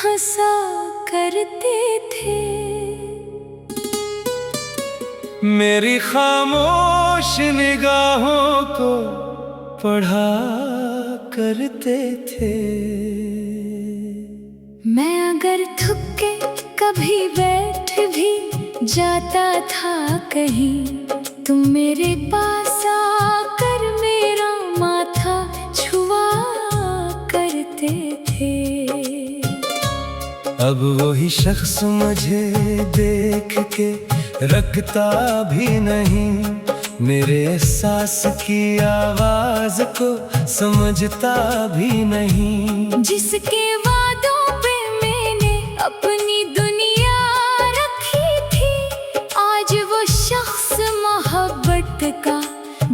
हंसा करते थे। मेरी खामोश निगाहों को पढ़ा करते थे। मैं अगर थक के कभी बैठ भी जाता था कहीं, तुम मेरे पास आकर मेरा माथा छुआ करते थे। अब वही शख्स मुझे देख के रखता भी नहीं, मेरे एहसास की आवाज को समझता भी नहीं। जिसके वादों पे मैंने अपनी दुनिया रखी थी, आज वो शख्स मोहब्बत का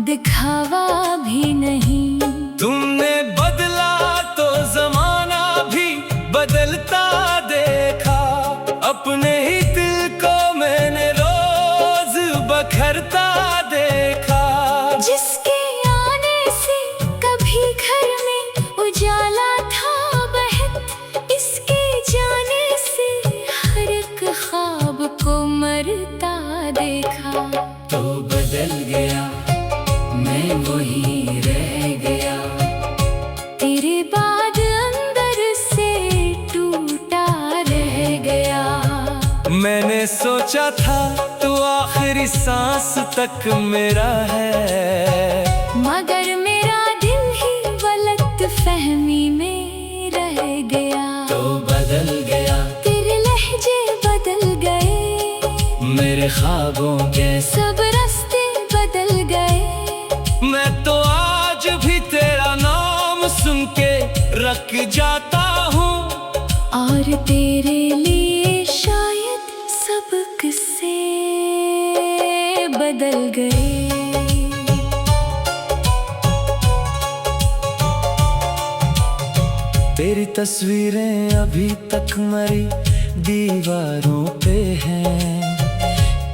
दिखावा भी नहीं। तुमने बदला तो जमाना भी बदलता देखा, अपने ही दिल को मैंने रोज बखरता देखा। जिसके आने से कभी घर में उजाला था बहत, इसके जाने से हर एक ख्वाब को मरता देखा। तो बदल गया मैं वही रह गया, तेरे बाद अंदर से टूटा रह गया। मैंने सोचा था तू आखिरी सांस तक मेरा है, मगर मेरा दिल ही गलत फहमी में रह गया। तो बदल गया तेरे लहजे बदल गए, मेरे ख्वाबों के सब रास्ते बदल गए। मैं तो आज भी तेरा नाम सुन के रख जाता हूँ, और तेरे लिए शायद सब किस्से बदल गए। तेरी तस्वीरें अभी तक मरी दीवारों पे हैं,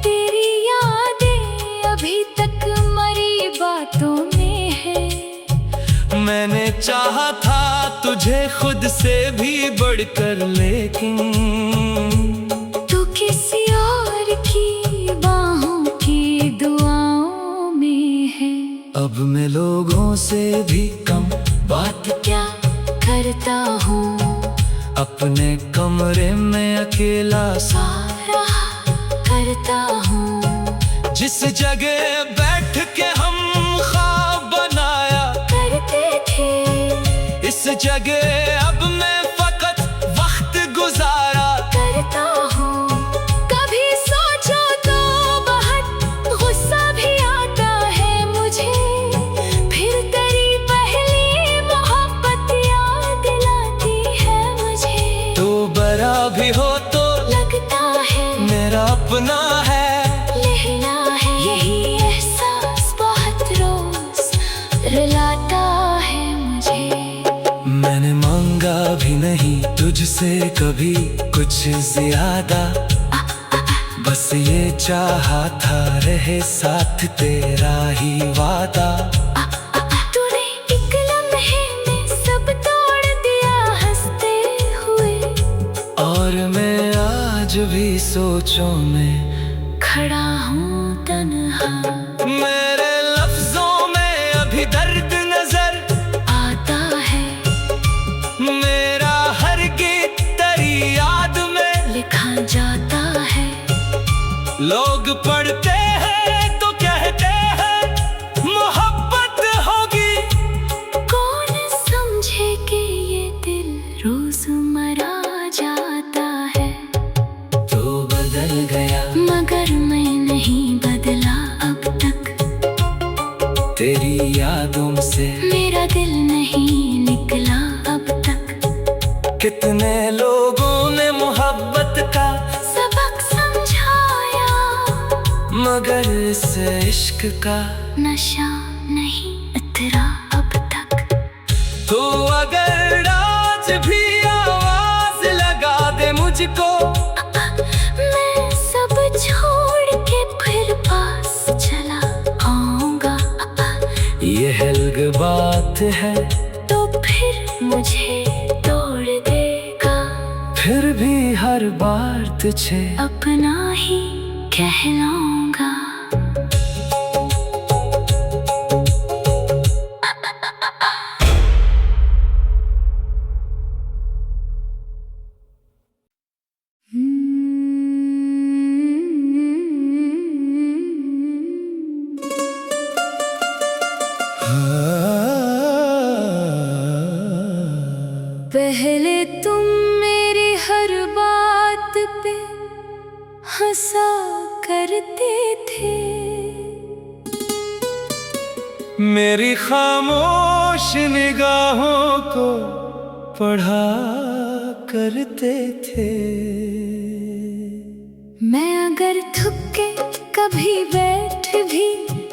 तेरी यादें अभी तक मरी बातों में है। मैंने चाहा था तुझे खुद से भी बढ़कर, लेकिन तू किसी और की बाहों की दुआओं में है। अब मैं लोगों से भी कम बात क्या करता हूँ, अपने कमरे में अकेला सा रहा करता हूँ। जिस जगह बैठ के हम ख्वाब बनाया करते थे, इस जगह अब मैं फकत वक्त गुजारा करता हूँ। कभी सोचो तो बहुत गुस्सा भी आता है मुझे, फिर तेरी पहली मोहब्बत याद दिलाती है मुझे। तो बड़ा भी हो तो लगता है मेरा अपना है, लेना है यही एहसास बहुत रोज रुलाता है मुझे। मैंने मांगा भी नहीं तुझसे कभी कुछ ज्यादा, बस ये चाहा था रहे साथ तेरा ही वादा। तूने एक लम्हे में सब तोड़ दिया हंसते हुए, और मैं आज भी सोचों में खड़ा हूँ तन्हा। मेरे लफ्जों में अभी दर्द नजर आता है, मेरा हर गीत तेरी याद में लिखा जाता है। लोग पढ़ते हैं तो कहते हैं मोहब्बत होगी, कौन समझे कि ये दिल रोज मरा जाता है। तो बदल गया मगर मैं नहीं बदला अब तक, तेरी यादों से मेरा दिल नहीं निकला अब तक। कितने लोगों ने मोहब्बत का सबक समझाया, मगर इस इश्क का नशा नहीं उतरा अब तक। तो अगर आज भी आवाज लगा दे मुझको, मैं सब छोड़ के फिर पास चला आऊंगा। ये हल्क बात है तो फिर मुझे तोड़ देगा। फिर भी हर बार तुझे अपना ही कहलाऊंगा। पहले तुम मेरी हर बात पे हंसा करते थे, मेरी खामोश निगाहों को पढ़ा करते थे। मैं अगर थक के कभी बैठ भी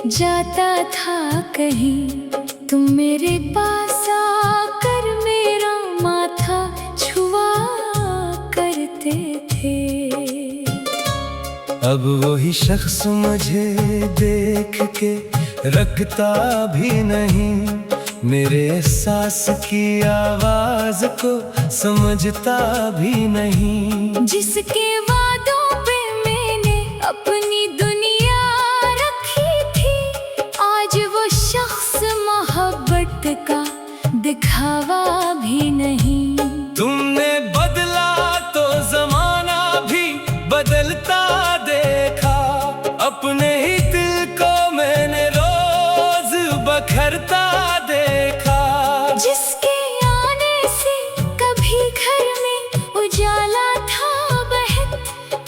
जाता था कहीं, तुम मेरे पास आकर मेरा माथा छुआ करते थे। अब वही शख्स मुझे देख के रखता भी नहीं, मेरे एहसास की आवाज को समझता भी नहीं। जिसके वादों पे मैंने अपनी दुनिया रखी थी, आज वो शख्स मोहब्बत का दिखावा भी नहीं। तुमने बदला तो जमाना भी बदलता देखा, अपने ही दिल को मैंने रोज बखरता देखा। जिसके आने से कभी घर में उजाला था बहत,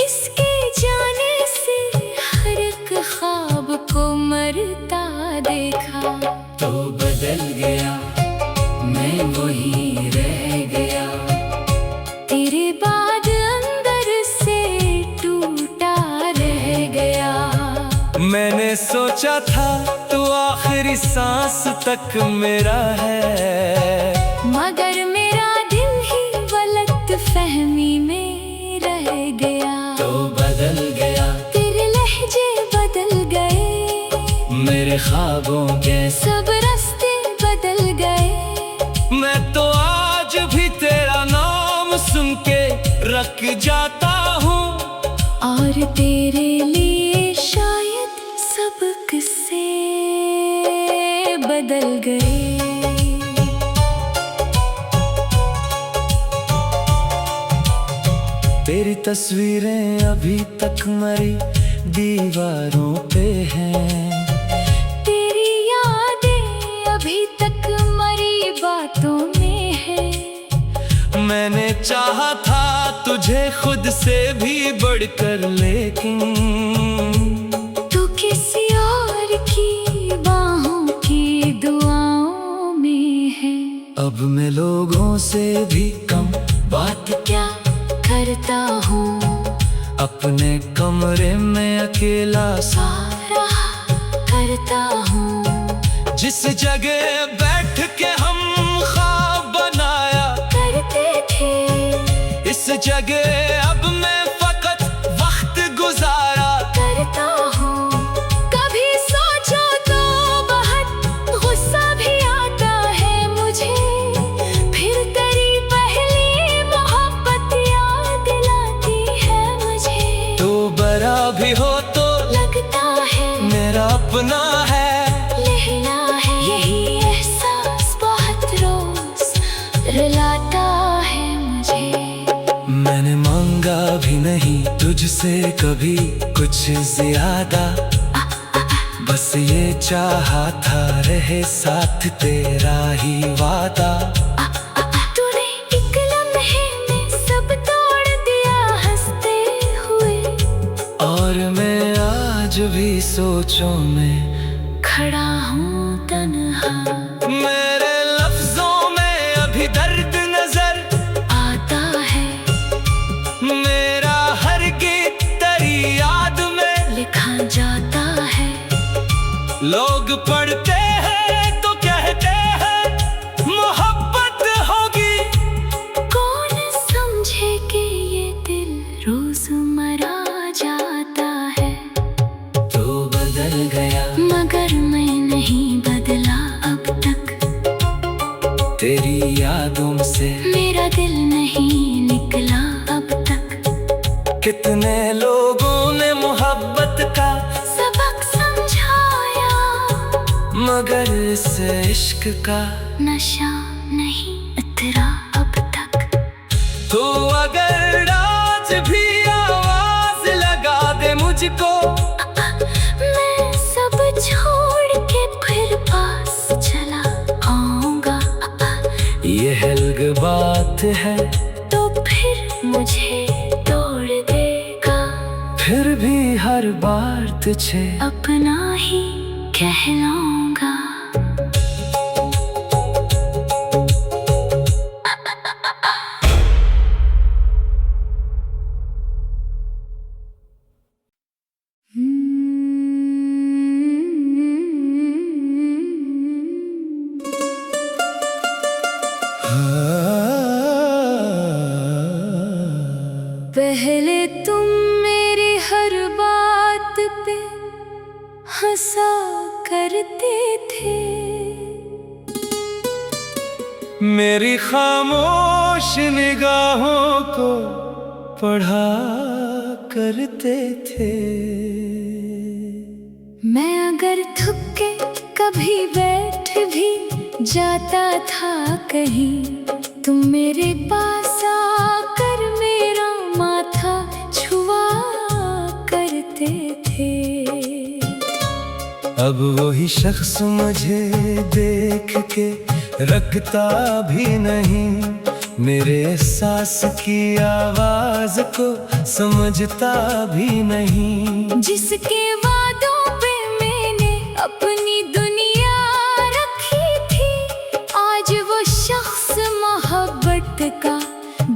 इसके जाने से हर एक ख्वाब को मरता देखा। तो बदल गया मैं वही रह गया, तेरे बाद अंदर से टूटा रह गया। मैंने सोचा था तू आखिरी सांस तक मेरा है, मगर मेरा दिल ही गलत फहमी में रह गया। तो बदल गया तेरे लहजे बदल गए, मेरे ख्वाबों के सब रास्ते बदल गए। मैं तो आज भी तेरा नाम सुन के रख जाता हूँ, और तेरे लिए शायद सब किस्से बदल गए। तेरी तस्वीरें अभी तक मरी दीवारों पे हैं, तेरी यादें अभी तक मरी बातों में है। मैंने चाहा था तुझे खुद से भी बढ़कर, लेकिन तू किसी और की बाहों की दुआओं में है। अब मैं लोगों से भी कम बात क्या करता हूँ, अपने कमरे में अकेला सा रहा करता हूँ। जिस जगह बैठ के हम ख्वाब बनाया करते थे, इस जगह अब मैं फकत वक्त गुजारा करता हूँ। कभी सोचो तो बहुत गुस्सा भी आता है मुझे, फिर तेरी पहली मोहब्बत याद दिलाती है मुझे। तो बड़ा भी हो तो लगता है मेरा अपना है, लहना है यही एहसास बहुत रोज रुलाता है मुझे। मैंने मांगा भी नहीं तुझसे कभी कुछ ज्यादा, बस ये चाहा था रहे साथ तेरा ही वादा। तूने एक लम्हे में सब तोड़ दिया हंसते हुए, और मैं आज भी सोचों में खड़ा हूँ तन्हा। मेरे लफ्जों में अभी दर्द नजर आता है, मेरा हर गीत तेरी याद में लिखा जाता है। लोग पढ़ते हैं तो कहते हैं मोहब्बत होगी, कौन समझे कि ये दिल रोज मरा जाता है। तो बदल गया मगर मैं नहीं बदला अब तक, तेरी यादों से मेरा दिल नहीं निकला कितने लोगों ने मोहब्बत का सबक समझाया, मगर इसे इश्क का नशा नहीं उतरा अब तक। तो अगर आज भी आवाज लगा दे मुझको, मैं सब छोड़ के फिर पास चला आऊंगा। ये हल्क बात है तो फिर मुझे तोड़ देगा, फिर भी हर बार तुझे अपना ही कहलाऊंगा। पहले तुम मेरी हर बात पे हंसा करते थे, मेरी खामोश निगाहों को पढ़ा करते थे। मैं अगर थक के कभी बैठ भी जाता था कहीं, तुम मेरे पास आकर मेरा माथा छुआ करते थे। अब वही शख्स मुझे देख के रखता भी नहीं, मेरे एहसास की आवाज को समझता भी नहीं। जिसके वादों पे मैंने अपनी दुनिया रखी थी, आज वो शख्स मोहब्बत का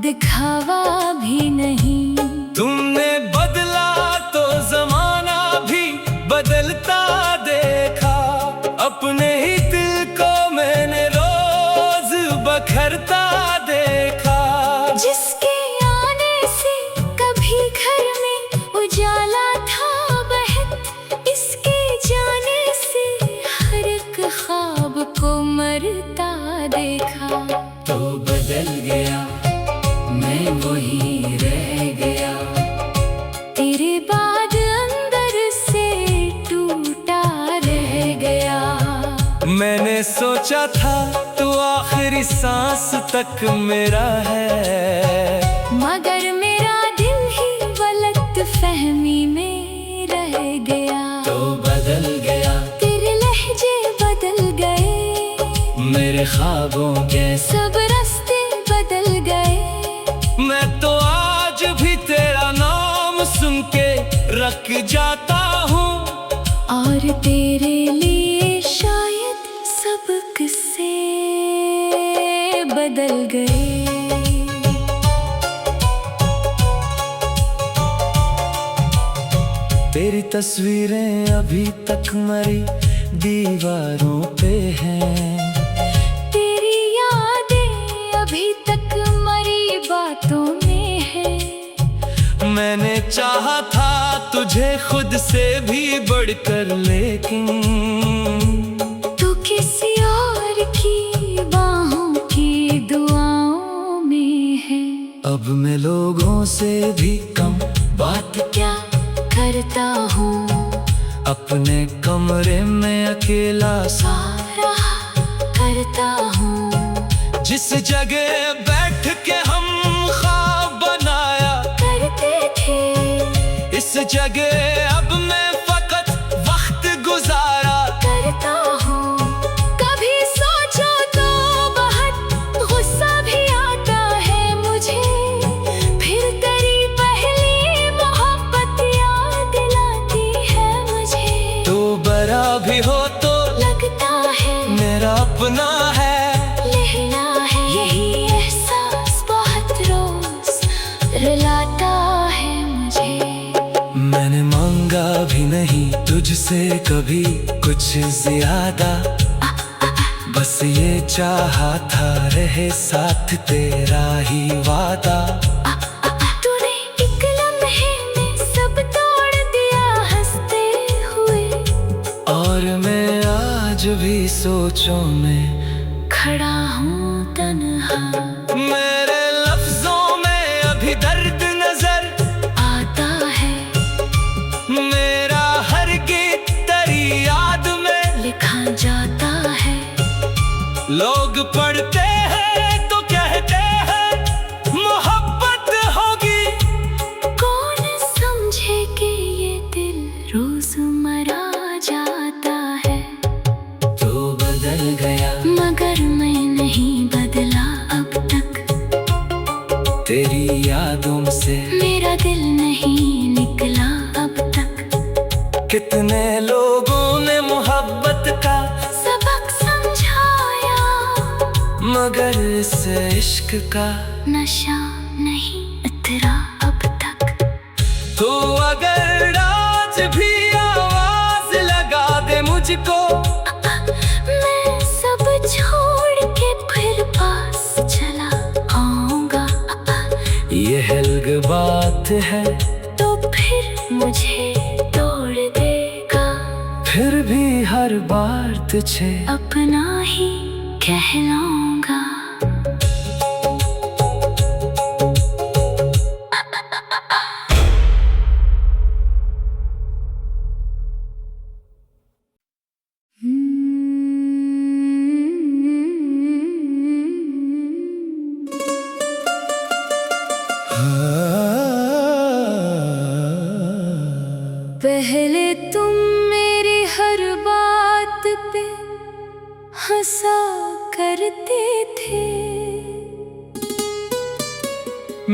दिखावा भी नहीं। तुमने बदला तो जमाना भी बदलता देखा, अपने ही दिल को मैंने रोज बखरता देखा। जिसके आने से कभी घर में उजाला था बहत, इसके जाने से हर एक ख्वाब को मरता देखा। तो बदल गया मैं वही रह गया, तेरे बाद अंदर से टूटा रह गया। मैंने सोचा था तू आखिरी सांस तक मेरा है, मगर मेरा दिल ही गलत फहमी में रह गया। तो बदल गया तेरे लहजे बदल गए, मेरे ख्वाबों के सब रास्ते बदल गए। मैं तो आज भी तेरा नाम सुन के रख जाता हूँ, और तेरे लिए शायद सब किस्से बदल गए। तेरी तस्वीरें अभी तक मरी दीवारों पे हैं, तेरी यादें अभी तक मरी बातों में है। मैंने चाहा था तुझे खुद से भी बढ़कर, लेकिन तू किसी और की बाहों की दुआओं में है। अब मैं लोगों से भी कम बात क्या करता हूँ, अपने कमरे में अकेला सा रहा करता हूँ। जिस जगह बैठ के हम ख्वाब बनाया करते थे, इस जगह अब मैं फकत वक्त गुजारा करता हूँ। कभी सोचो तो बहुत गुस्सा भी आता है मुझे, फिर तेरी पहली मोहब्बत याद दिलाती है मुझे। तो बड़ा भी हो तो लगता है मेरा अपना है, लेना है यही एहसास बहुत रोज रुलाता है मुझे। मैंने मांगा भी नहीं तुझसे कभी कुछ ज्यादा, बस ये चाहा था रहे साथ तेरा ही वादा। तूने एक लम्हे में सब तोड़ दिया हंसते हुए, और मैं आज भी सोचों में खड़ा हूँ तन्हा। मेरे लफ्जों में अभी दर्द नजर आता तेरी यादों से मेरा दिल नहीं निकला अब तक। कितने लोगों ने मोहब्बत का सबक समझाया, मगर इस इश्क का नशा नहीं उतरा अब तक। तो अगर आज भी आवाज लगा दे मुझको, मैं सब छोड़ के फिर पास चला आऊंगा। ये हल्क बात है तो फिर मुझे तोड़ देगा, फिर भी हर बार तुझे अपना ही कहलाऊंगा। पहले तुम मेरी हर बात पे हंसा करते थे,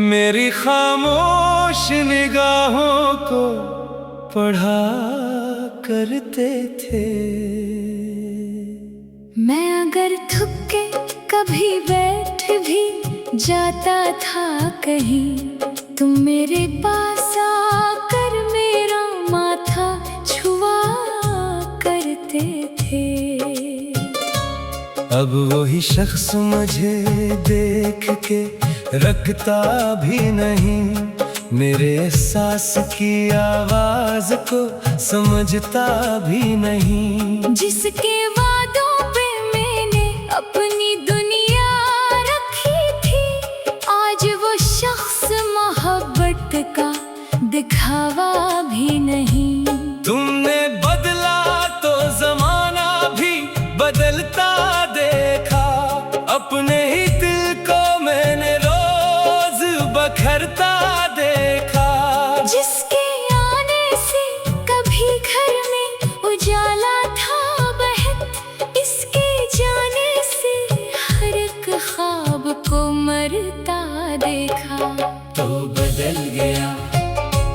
मेरी खामोश निगाहों को पढ़ा करते थे। मैं अगर थक के कभी बैठ भी जाता था कहीं, तुम मेरे पास आकर मेरा माथा छुआ करते थे। अब वही शख्स मुझे देख के रखता भी नहीं, मेरे एहसास की आवाज को समझता भी नहीं। जिसके वादों पे मैंने अपनी दुनिया रखी थी, आज वो शख्स मोहब्बत का दिखावा भी नहीं। तुमने बदला तो जमाना भी बदलता देखा, अपने ही दिल को मैंने रोज बखरता देखा। जिसके आने से कभी घर में उजाला था बहत, इसके जाने से हर एक ख्वाब को मरता देखा। तो बदल गया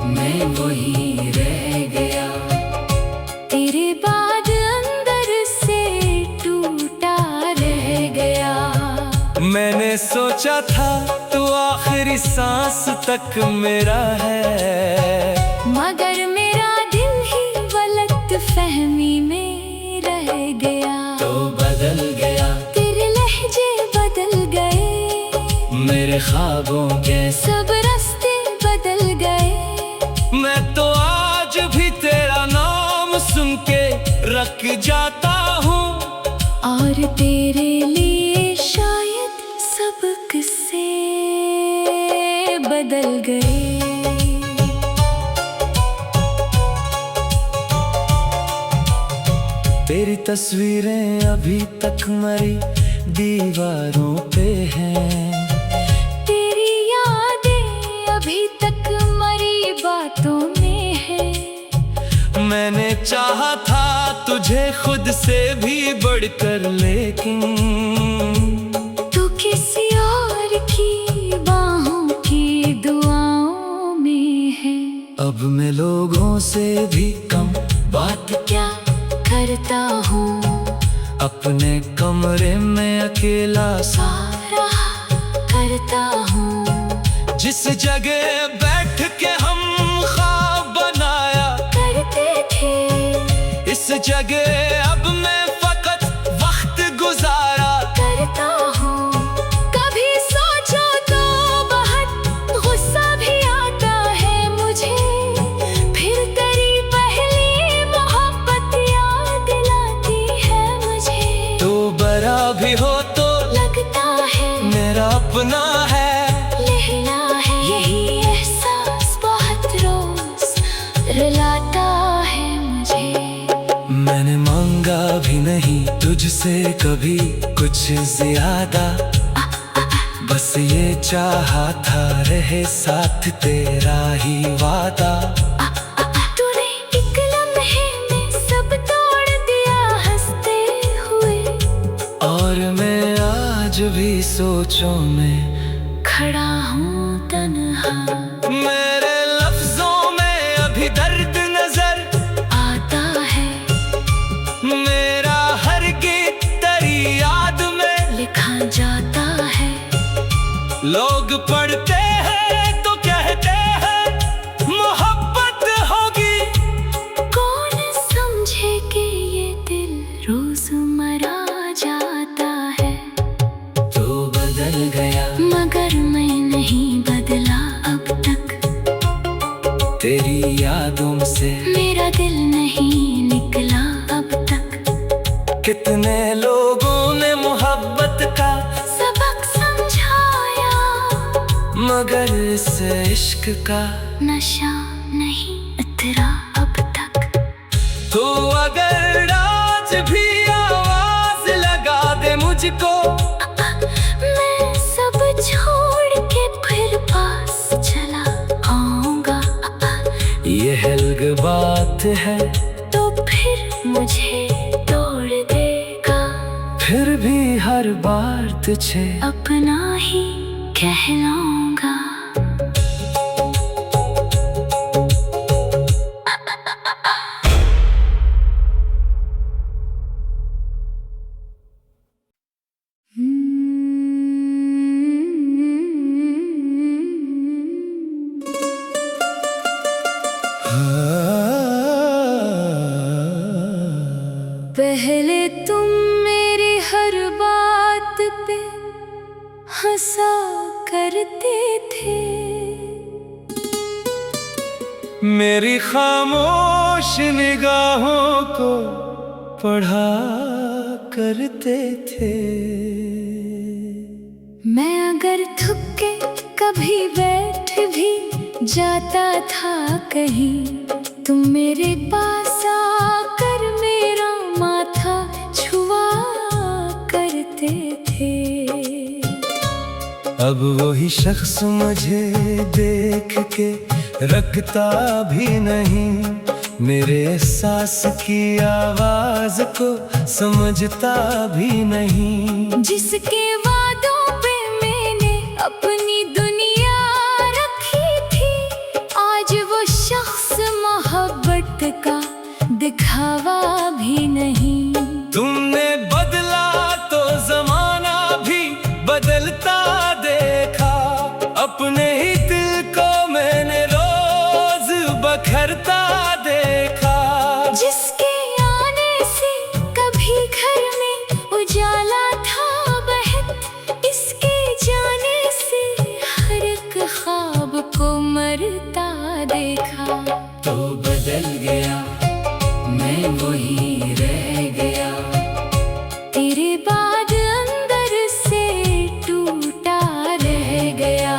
मैं वही रह गया, तेरे बाद अंदर से टूटा रह गया। मैंने सोचा था तू आखिरी सांस तक मेरा है, मगर मेरा दिल ही गलत फहमी में रह गया। तो बदल गया तेरे लहजे बदल गए, मेरे ख्वाबों के सब रास्ते बदल गए। मैं तो आज भी तेरा नाम सुन के रख जाता हूँ, और तेरे लिए शायद सब किस्से बदल गए। तेरी तस्वीरें अभी तक मरी दीवारों पे हैं, तेरी यादें अभी तक मरी बातों में है। मैंने चाहा था तुझे खुद से भी बढ़कर, लेकिन तू किसी और की बाहों की दुआओं में है। अब मैं लोगों से भी कम बात क्या करता हूँ, अपने कमरे में अकेला सा रहा करता हूँ। जिस जगह बैठ के हम ख्वाब बनाया करते थे, इस जगह अब मैं फकत वक्त गुजारा करता हूँ। कभी सोचो तो बहुत गुस्सा भी आता है मुझे, फिर तेरी पहली मोहब्बत याद दिलाती है मुझे। तो बड़ा भी हो तो लगता है मेरा अपना है, लहला है यही एहसास बहुत रोज रुलाता है मुझे। मैंने मांगा भी नहीं तुझसे कभी कुछ ज्यादा, बस ये चाहा था रहे साथ तेरा ही वादा। तूने एक लम्हे में सब तोड़ दिया हंसते हुए, और मैं आज भी सोचों में खड़ा हूँ तन्हा। मेरे लफ्जों में अभी दर्द नजर आता है, मेरा हर गीत तेरी याद में लिखा जाता है। लोग पढ़ते हैं तो कहते हैं मोहब्बत होगी। कौन समझे कि ये दिल रोजमर्रा जाता है। तू बदल गया मगर मैं नहीं बदला अब तक। तेरी यादों से मेरा दिल नहीं निकला अब तक। कितने लोगों ने मोहब्बत का सबक समझाया, मगर इस इश्क का नशा नहीं उतरा अब तक। तू अगर आज भी आवाज लगा दे मुझको, मैं सब छोड़ के फिर पास चला आऊंगा। ये हल्क बात है तो फिर मुझे तोड़ देगा। फिर भी हर बार तुझे अपना ही कहलाऊंगा। पहले तुम मेरी हर बात पे हंसा करते थे। मेरी खामोश निगाहों को पढ़ा करते थे। मैं अगर थक के कभी बैठ भी जाता था कहीं, तुम मेरे पास आकर मेरा माथा छुआ करते थे। अब वही शख्स मुझे देख के रखता भी नहीं, मेरे एहसास की आवाज को समझता भी नहीं। जिसके वादों पे मैंने अपनी दुनिया रखी थी, आज वो शख्स मोहब्बत का दिखावा भी नहीं। तुमने बदला तो जमाना भी बदलता देखा, अपने ही दिल को मैंने रोज बखरता देखा। जिसके आने से कभी घर में उजाला था बहत, इसके जाने से हर एक ख्वाब को मरता देखा। तो बदल गया मैं वही रह गया, तेरे बाद अंदर से टूटा रह गया।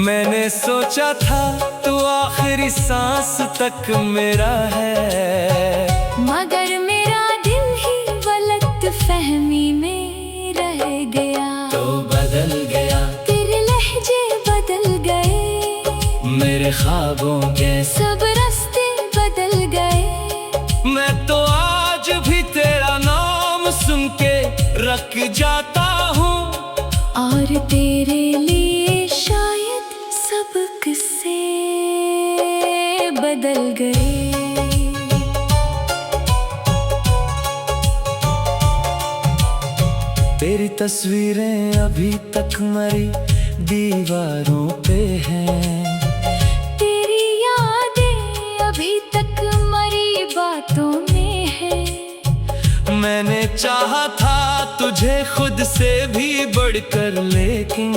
मैंने सोचा था तू आखिरी सांस तक मेरा है, मगर मेरा दिल ही गलत फहमी में रह गया। तो बदल गया तेरे लहजे बदल गए, मेरे ख्वाबों के सब रास्ते बदल गए। मैं तो आज भी तेरा नाम सुन के रख जाता हूँ, और तेरे लिए शायद सब किस्से बदल गए। तेरी तस्वीरें अभी तक मरी दीवारों पे हैं, तेरी यादें अभी तक मरी बातों में है। मैंने चाहा था तुझे खुद से भी बढ़कर, लेकिन